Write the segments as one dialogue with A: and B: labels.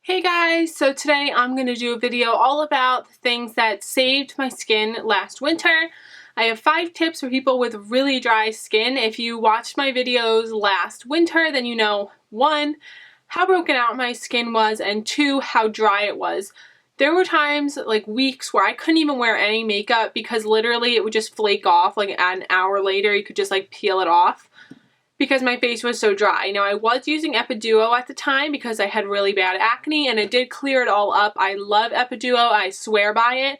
A: Hey guys, so today I'm going to do a video all about the things that saved my skin last winter. I have 5 tips for people with really dry skin. If you watched my videos last winter, then you know 1, how broken out my skin was, and 2, how dry it was. There were times, like weeks, where I couldn't even wear any makeup because literally it would just flake off. Like an hour later, you could just like peel it off, because my face was so dry. Now, I was using Epiduo at the time because I had really bad acne, and it did clear it all up. I love Epiduo. I swear by it.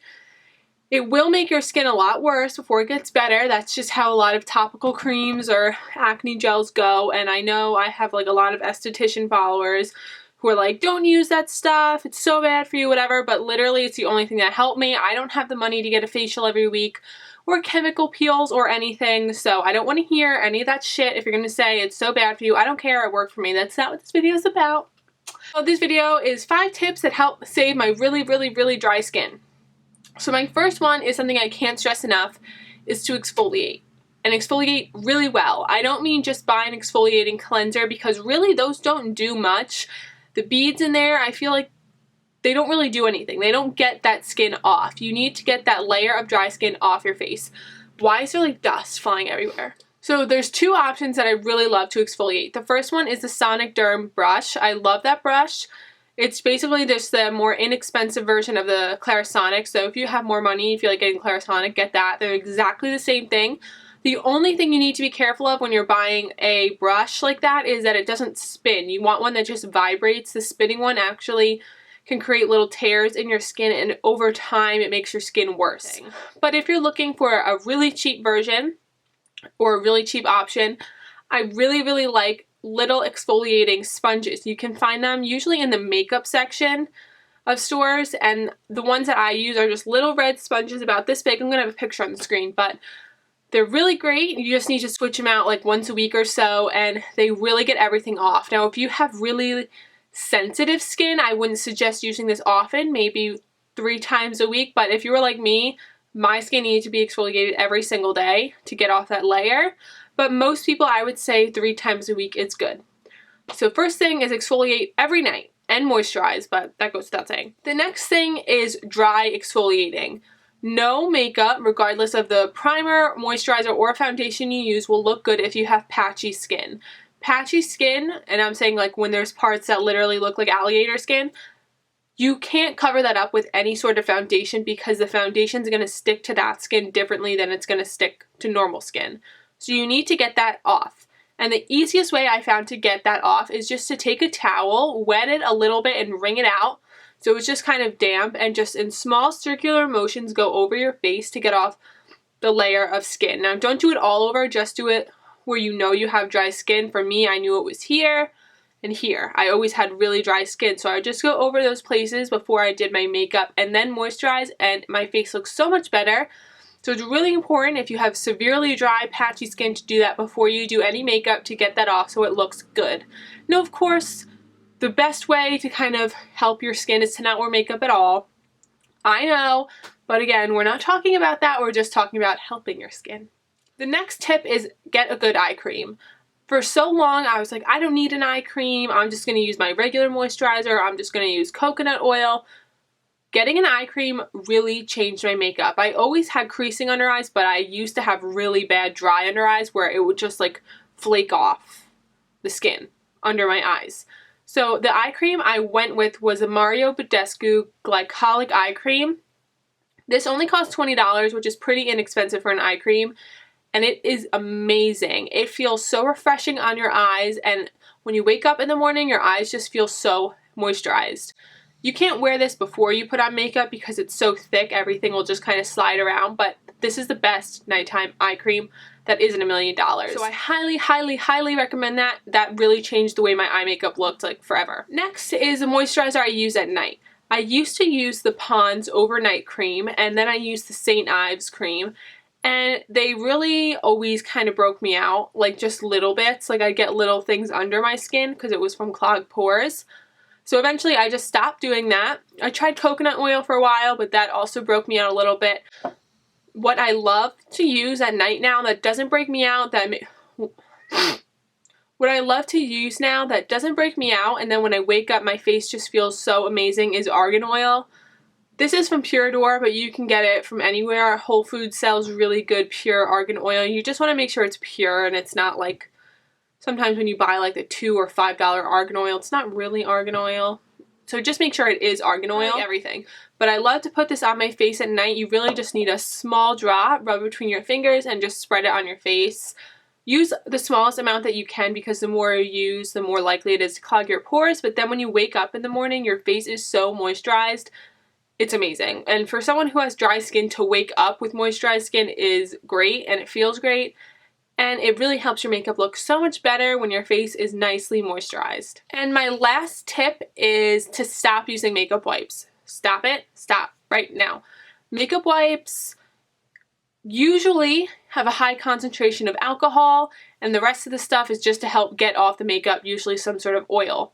A: It will make your skin a lot worse before it gets better. That's just how a lot of topical creams or acne gels go, and I know I have like a lot of esthetician followers who are like, don't use that stuff, it's so bad for you, whatever, but literally it's the only thing that helped me. I don't have the money to get a facial every week or chemical peels or anything, so I don't want to hear any of that shit. If you're going to say it's so bad for you, I don't care, it worked for me. That's not what this video is about. So this video is 5 tips that help save my really dry skin. So my first one is something I can't stress enough, is to exfoliate. And exfoliate really well. I don't mean just buy an exfoliating cleanser, because really those don't do much. The beads in there, I feel like they don't really do anything. They don't get that skin off. You need to get that layer of dry skin off your face. Why is there like dust flying everywhere? So there's 2 options that I really love to exfoliate. The first one is the Sonic Derm brush. I love that brush. It's basically just the more inexpensive version of the Clarisonic. So if you have more money, if you like getting Clarisonic, get that. They're exactly the same thing. The only thing you need to be careful of when you're buying a brush like that is that it doesn't spin. You want one that just vibrates. The spinning one actually can create little tears in your skin, and over time it makes your skin worse. But if you're looking for a really cheap version or a really cheap option, I really like little exfoliating sponges. You can find them usually in the makeup section of stores, and the ones that I use are just little red sponges about this big. I'm going to have a picture on the screen, but they're really great. You just need to switch them out like once a week or so, and they really get everything off. Now, if you have really sensitive skin, I wouldn't suggest using this often, maybe 3 times a week, but if you were like me, my skin needs to be exfoliated every single day to get off that layer. But most people, I would say 3 times a week is good. So first thing is exfoliate every night and moisturize, but that goes without saying. The next thing is dry exfoliating. No makeup, regardless of the primer, moisturizer, or foundation you use, will look good if you have patchy skin. Patchy skin, and I'm saying like when there's parts that literally look like alligator skin, you can't cover that up with any sort of foundation, because the foundation is going to stick to that skin differently than it's going to stick to normal skin. So you need to get that off. And the easiest way I found to get that off is just to take a towel, wet it a little bit, and wring it out so it's just kind of damp, and just in small circular motions go over your face to get off the layer of skin. Now, don't do it all over, just do it where you know you have dry skin. For me, I knew it was here and here. I always had really dry skin, so I would just go over those places before I did my makeup and then moisturize, and my face looks so much better. So it's really important, if you have severely dry, patchy skin, to do that before you do any makeup to get that off so it looks good. Now, of course, the best way to kind of help your skin is to not wear makeup at all. I know, but again, we're not talking about that. We're just talking about helping your skin. The next tip is get a good eye cream. For so long, I was like, I don't need an eye cream. I'm just going to use my regular moisturizer. I'm just going to use coconut oil. Getting an eye cream really changed my makeup. I always had creasing under eyes, but I used to have really bad dry under eyes where it would just like flake off the skin under my eyes. So the eye cream I went with was a Mario Badescu Glycolic Eye Cream. This only cost $20, which is pretty inexpensive for an eye cream, and it is amazing. It feels so refreshing on your eyes, and when you wake up in the morning, your eyes just feel so moisturized. You can't wear this before you put on makeup because it's so thick, everything will just kind of slide around, but this is the best nighttime eye cream that isn't $1 million. So I highly recommend that. That really changed the way my eye makeup looked like forever. Next is a moisturizer I use at night. I used to use the Pond's Overnight Cream, and then I used the St. Ives Cream, and they really always kind of broke me out, like just little bits. Like I get little things under my skin because it was from clogged pores. So eventually I just stopped doing that. I tried coconut oil for a while, but that also broke me out a little bit. What I love to use at night now that doesn't break me out, What I love to use now that doesn't break me out and then when I wake up my face just feels so amazing is argan oil. This is from Pure Door, but you can get it from anywhere. Whole Foods sells really good pure argan oil. You just want to make sure it's pure and it's not like sometimes when you buy like the $2 or $5 argan oil, it's not really argan oil. So just make sure it is argan oil. Like everything. But I love to put this on my face at night. You really just need a small drop, rub it between your fingers and just spread it on your face. Use the smallest amount that you can because the more you use, the more likely it is to clog your pores. But then when you wake up in the morning, your face is so moisturized. It's amazing. And for someone who has dry skin, to wake up with moisturized skin is great and it feels great. And it really helps your makeup look so much better when your face is nicely moisturized. And my last tip is to stop using makeup wipes. Stop it. Stop right now. Makeup wipes usually have a high concentration of alcohol and the rest of the stuff is just to help get off the makeup, usually some sort of oil.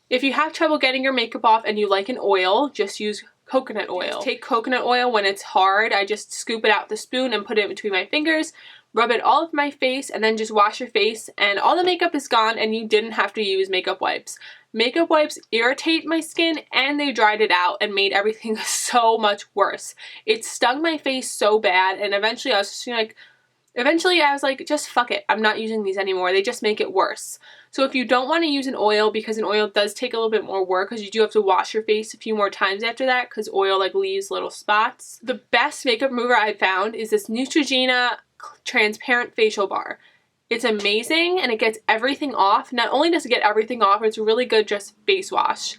A: If you have trouble getting your makeup off and you like an oil, just use coconut oil. Take coconut oil when it's hard. I just scoop it out the spoon and put it between my fingers, rub it all over my face, and then just wash your face and all the makeup is gone and you didn't have to use makeup wipes. Makeup wipes irritate my skin and they dried it out and made everything so much worse. It stung my face so bad and eventually I was like, just fuck it. I'm not using these anymore. They just make it worse. So if you don't want to use an oil, because an oil does take a little bit more work because you do have to wash your face a few more times after that because oil like leaves little spots. The best makeup remover I've found is this Neutrogena transparent facial bar. It's amazing and it gets everything off. Not only does it get everything off, it's a really good just face wash.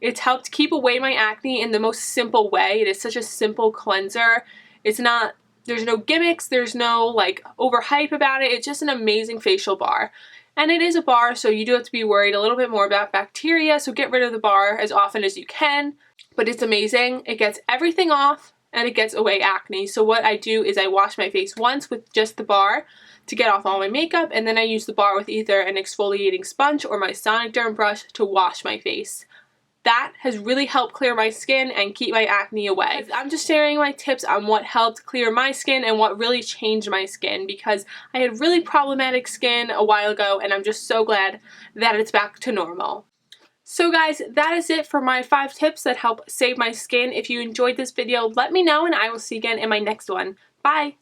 A: It's helped keep away my acne in the most simple way. It is such a simple cleanser. There's no gimmicks, there's no like overhype about it. It's just an amazing facial bar. And it is a bar, so you do have to be worried a little bit more about bacteria, so get rid of the bar as often as you can. But it's amazing. It gets everything off and it gets away acne. So what I do is I wash my face once with just the bar to get off all my makeup, and then I use the bar with either an exfoliating sponge or my Sonic Derm brush to wash my face. That has really helped clear my skin and keep my acne away. I'm just sharing my tips on what helped clear my skin and what really changed my skin because I had really problematic skin a while ago and I'm just so glad that it's back to normal. So guys, that is it for my 5 tips that help save my skin. If you enjoyed this video, let me know and I will see you again in my next one. Bye!